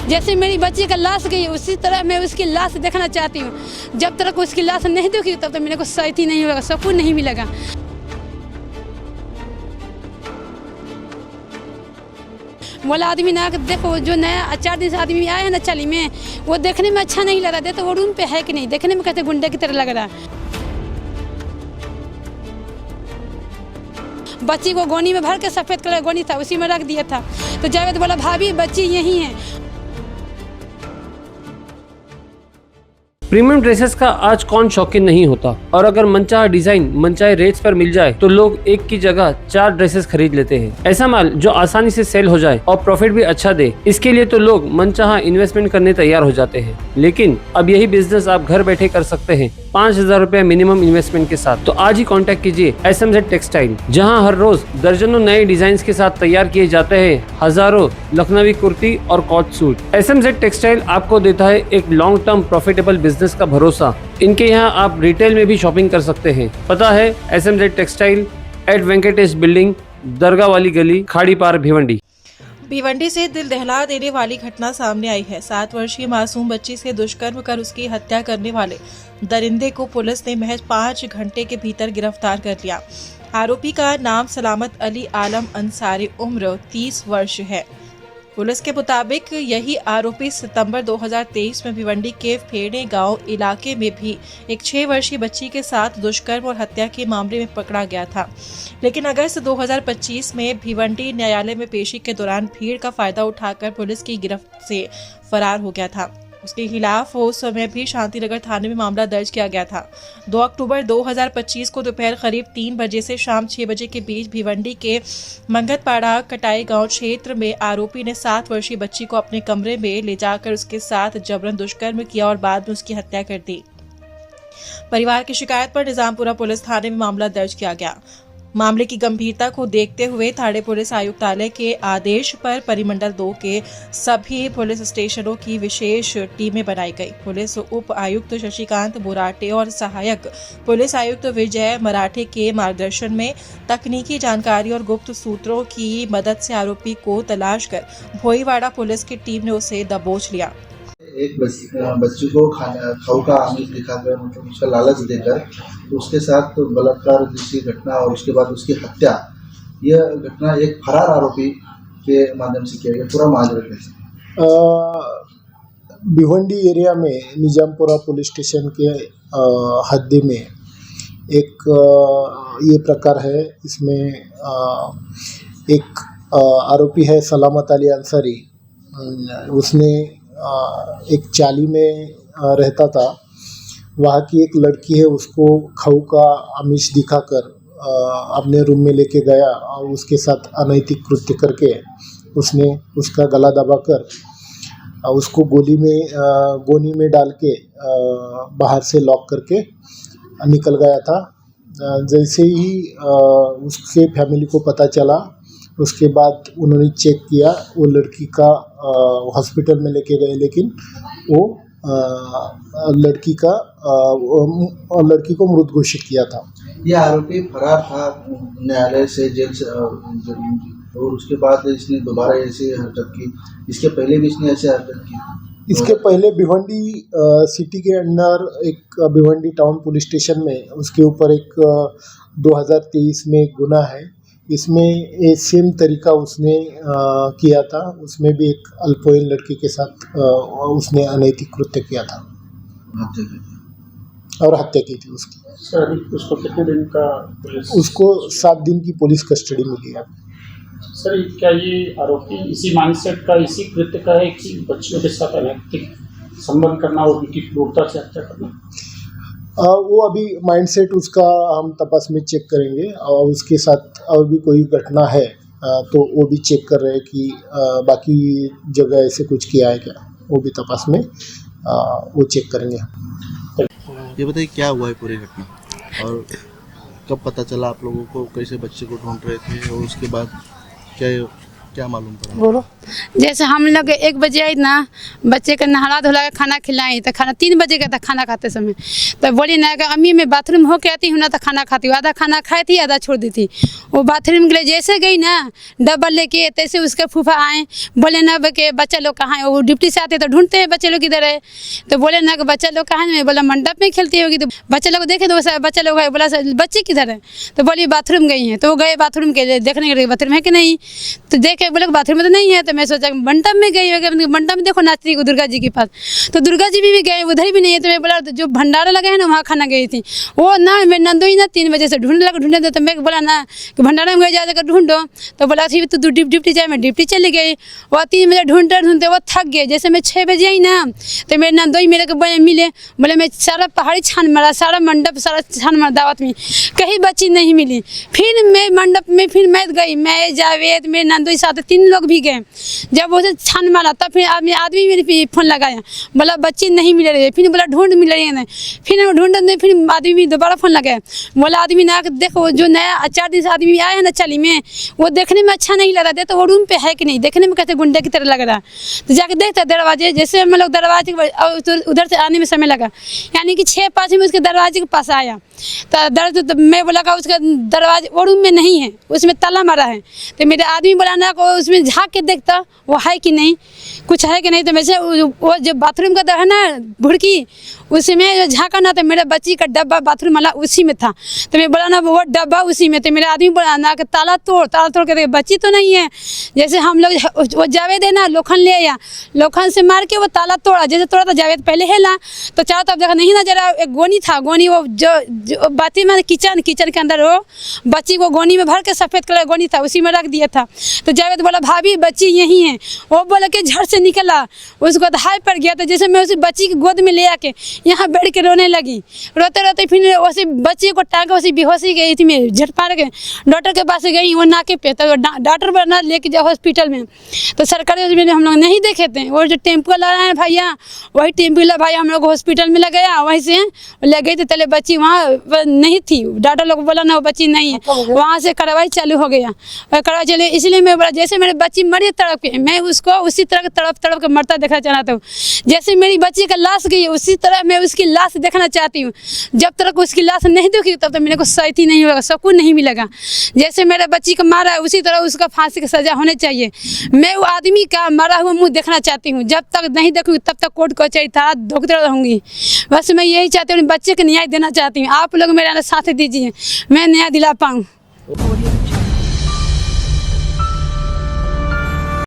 जैसे मेरी बच्ची का लाश गई उसी तरह मैं उसकी लाश देखना चाहती हूँ। जब तक उसकी लाश नहीं देखी तब तक मेरे को शांति नहीं होगा, सुकून नहीं मिलेगा। बोला आदमी ना देखो, जो नया 4 दिन से आदमी आया है ना चाली में, वो देखने में अच्छा नहीं लग रहा। देखो वो रूम पे है कि नहीं, देखने में कहते गुंडे की तरह लग रहा है। बच्ची को गोनी में भर के सफेद कलर गोनी था उसी में रख दिया था। तो जावेद बोला भाभी बच्ची यही है। प्रीमियम ड्रेसेस का आज कौन शौकीन नहीं होता, और अगर मनचाहा डिजाइन मनचाहे रेट्स पर मिल जाए तो लोग एक की जगह 4 ड्रेसेस खरीद लेते हैं। ऐसा माल जो आसानी से सेल हो जाए और प्रॉफिट भी अच्छा दे, इसके लिए तो लोग मनचाहा इन्वेस्टमेंट करने तैयार हो जाते हैं। लेकिन अब यही बिजनेस आप घर बैठे कर सकते हैं 5000 रुपए मिनिमम इन्वेस्टमेंट के साथ। तो आज ही कॉन्टैक्ट कीजिए SMZ टेक्सटाइल, जहाँ हर रोज दर्जनों नए डिजाइन के साथ तैयार किए जाते हैं हजारों लखनवी कुर्ती और कॉट सूट। SMZ टेक्सटाइल आपको देता है एक लॉन्ग टर्म प्रॉफिटेबल बिजनेस का भरोसा। इनके यहाँ आप रिटेल में भी शॉपिंग कर सकते हैं। पता है SMZ textile at Venkatesh building, दरगाह वाली गली, खाड़ी पार, भिवंडी। भिवंडी से दिल दहला देने वाली घटना सामने आई है। 7 वर्षीय मासूम बच्ची से दुष्कर्म कर उसकी हत्या करने वाले दरिंदे को पुलिस ने महज 5 घंटे के भीतर गिरफ्तार कर लिया। आरोपी का नाम सलामत अली आलम अंसारी, उम्र 30 वर्ष है। पुलिस के मुताबिक यही आरोपी सितंबर 2023 में भिवंडी के फेड़े गांव इलाके में भी एक 6 वर्षीय बच्ची के साथ दुष्कर्म और हत्या के मामले में पकड़ा गया था। लेकिन अगस्त 2025 में भिवंडी न्यायालय में पेशी के दौरान भीड़ का फायदा उठाकर पुलिस की गिरफ्त से फरार हो गया था। उसके खिलाफ उस समय भी शांतिनगर थाने में मामला दर्ज किया गया था। 2 अक्टूबर 2025 को दोपहर करीब 3 बजे से शाम 6 बजे के बीच भिवंडी के मंगतपाड़ा कटाई गांव क्षेत्र में आरोपी ने 7 वर्षीय बच्ची को अपने कमरे में ले जाकर उसके साथ जबरन दुष्कर्म किया और बाद में उसकी हत्या कर दी। परिवार की शिकायत पर निजामपुरा पुलिस थाने में मामला दर्ज किया गया। मामले की गंभीरता को देखते हुए थाने पुलिस आयुक्तालय के आदेश पर परिमंडल 2 के सभी पुलिस स्टेशनों की विशेष टीमें बनाई गई। पुलिस उप आयुक्त शशिकांत बुराटे और सहायक पुलिस आयुक्त विजय मराठे के मार्गदर्शन में तकनीकी जानकारी और गुप्त सूत्रों की मदद से आरोपी को तलाश कर भोईवाड़ा पुलिस की टीम ने उसे दबोच लिया। एक बच्ची को खाऊ का आमिष दिखाकर, मतलब उसका लालच देकर तो उसके साथ तो बलात्कार जैसी घटना और उसके बाद उसकी हत्या, यह घटना एक फरार आरोपी के माध्यम से किया गया। पूरा माजरा कैसे? भिवंडी एरिया में निजामपुरा पुलिस स्टेशन के हद में एक ये प्रकार है। इसमें एक आरोपी है सलामत अली अंसारी। उसने एक चाली में रहता था। वहाँ की एक लड़की है, उसको खाऊ का आमिष दिखाकर अपने रूम में लेके गया और उसके साथ अनैतिक कृत्य करके उसने उसका गला दबाकर उसको गोनी में डाल के बाहर से लॉक करके निकल गया था। जैसे ही उसके फैमिली को पता चला, उसके बाद उन्होंने चेक किया, वो लड़की का हॉस्पिटल में लेके गए, लेकिन वो लड़की को मृत घोषित किया था। यह आरोपी फरार था न्यायालय से, जेल से, और उसके बाद इसने दोबारा ऐसी हरकत की। इसके पहले भी इसने ऐसी हरकत की। इसके पहले भिवंडी सिटी के अंदर एक भिवंडी टाउन पुलिस स्टेशन में उसके ऊपर एक 2023 में एक गुना है। इसमें ये सेम तरीका उसने किया था। उसमें भी एक अल्पवयीन लड़की के साथ उसने अनैतिक कृत्य किया था और हत्या की थी उसकी। सर उसको कितने दिन का उसको 7 दिन की पुलिस कस्टडी मिली है। सर क्या ये आरोपी इसी माइंडसेट का, इसी कृत्य का है कि बच्चियों के साथ अनैतिक संबंध करना और उनकी क्रूरता से हत्या करना? वो अभी माइंडसेट उसका हम तपास में चेक करेंगे और उसके साथ और भी कोई घटना है तो वो भी चेक कर रहे हैं कि बाकी जगह ऐसे कुछ किया है क्या, वो भी तपास में वो चेक करेंगे। ये बताइए क्या हुआ है पूरी घटना और कब पता चला आप लोगों को, कैसे बच्चे को ढूंढ रहे थे और उसके बाद क्या मालूम पड़ा? बोलो। जैसे हम लोग 1 बजे आई ना, बच्चे का नहला धुला के खाना खिलाई तो खाना 3 बजे का था खाना खाते समय। तो बोली ना कि अम्मी मैं बाथरूम होके आती हूँ ना तो खाना खाती हूँ। आधा खाना खाई थी, आधा छोड़ दी थी। वो बाथरूम के लिए जैसे गई ना डब्बल लेके, तैसे उसके फूफा आए, बोले ना कि बच्चा लोग कहाँ है। वो ड्यूटी से आते तो ढूंढते हैं बच्चे लोग किधर है। तो बोले ना कि बच्चा लोग कहाँ है। मैं बोला मंडप में खेलती होगी। तो बच्चे लोग देखे तो बच्चा लोग है। बोला बच्चे किधर है। तो बोली बाथरूम गई हैं। तो वो गए बाथरूम के लिए देखने के लिए, बाथरूम है कि नहीं। तो देखे बोले बाथरूम में तो नहीं है। तो मैं सोचा मंडप में गई होगी, मंडप में देखो नाचती है दुर्गा जी के पास। तो दुर्गा जी भी गए, उधर भी नहीं है। तो मैं बोला जो भंडारा लगा है ना वहाँ खाना गई थी। वो ना मैं नंदोई ना 3 बजे से ढूंढने दो। तो मैं बोला ना कि भंडारा में गई जाकर ढूंढो। तो बोला थी तू ड्यूटी जाए। मैं ड्यूटी चली गई। वो 3 बजे ढूंढते वो थक गए। जैसे मैं 6 बजे आई ना तो मेरे नंदोई मेरे को मिले। बोले मैं सारा पहाड़ी छान मारा, सारा मंडप सारा छान मारा दावत में, कहीं बच्ची नहीं मिली। फिर मैं मंडप में फिर मैं गई, मैं जावेद मेरे नंदोई साथ 3 लोग भी गए। जब वो छान मारा तब फिर आदमी मेरे फ़ोन लगाया, बोला बच्ची नहीं मिल रही है। फिर बोला ढूंढ मिल रही है नहीं। फिर ढूंढने फिर आदमी भी दोबारा फ़ोन लगाया, बोला आदमी ना देखो जो नया 4 दिन से आदमी आया है ना चाली में, वो देखने में अच्छा नहीं लग रहा। तो वो रूम पे है कि नहीं, देखने में कैसे गुंडे की तरह लग रहा। तो जाके देखता दरवाजे, जैसे हम लोग दरवाजे उधर से आने में समय लगा, यानी कि 6-5 में उसके दरवाजे के पास आया। तो मैं बोला का उसका दरवाजे वो रूम में नहीं है, उसमें ताला मारा है। तो मेरे आदमी बोला ना को उसमें झाँक के देखता वो है कि नहीं, कुछ है कि नहीं। तो मैं से वो जो बाथरूम का है ना भुड़की, उसमें झाँका ना तो मेरे बच्ची का डब्बा बाथरूम वाला उसी में था। तो मैं बोला ना वो डब्बा उसी में। तो मेरे आदमी बोला ना कि ताला तोड़ के देखे, बच्ची तो नहीं है। जैसे हम लोग वो जावेद है ना लोखंड ले आया, लोखंड से मार के वो ताला तोड़ा। जैसे तोड़ा तो जावेद पहले हिला तो चारों तरफ देखा नहीं नजर आया। एक गोनी था, गोनी वो जो बाती में किचन के अंदर वो बच्ची को गोनी में भर के सफ़ेद कलर गोनी था उसी में रख दिया था। तो जावेद बोला भाभी बच्ची यहीं है। वो बोला कि झट से निकला, उसको दहाई पड़ गया। तो जैसे मैं उसी बच्ची की गोद में ले आके यहाँ बैठ के रोने लगी। रोते रोते फिर उसी बच्ची को टांग उसी बेहोशी गई थी। मैं झट पार के डॉक्टर के पास गई, वो नाके पे। तो डॉक्टर बना लेके जाओ हॉस्पिटल में। तो सरकारी हॉस्पिटल में हम लोग नहीं देखे थे। वो जो टेम्पो लगा है भैया, वही टेम्पो वाला भाई हम लोग हॉस्पिटल में लगाया, वहीं से ले गई। तो तले बच्ची वहाँ नहीं थी, डॉक्टर लोग बोला ना वो बच्ची नहीं है। वहाँ से कार्रवाई चालू हो गया, कार्रवाई चले। इसलिए मैं बोला जैसे मेरी बच्ची मरी तड़प के, मैं उसको उसी तरह तड़प के मरता देखना चाहता हूँ। जैसे मेरी बच्ची का लाश गई उसी तरह मैं उसकी लाश देखना चाहती हूँ। जब तक उसकी लाश नहीं देखी तब तक मेरे को सही नहीं होगा, सुकून नहीं मिलेगा। जैसे मेरे बच्ची को मारा है उसी तरह उसका फांसी की सजा होनी चाहिए। मैं वो आदमी का मरा हुआ मुँह देखना चाहती हूँ। जब तक नहीं देखूँगी तब तक कोर्ट कचहरी था धोखते रहूँगी। बस मैं यही चाहती हूँ, बच्चे को न्याय देना चाहती हूँ। आप लोग मेरा साथ दीजिए, मैं न्याय दिला पाऊँ।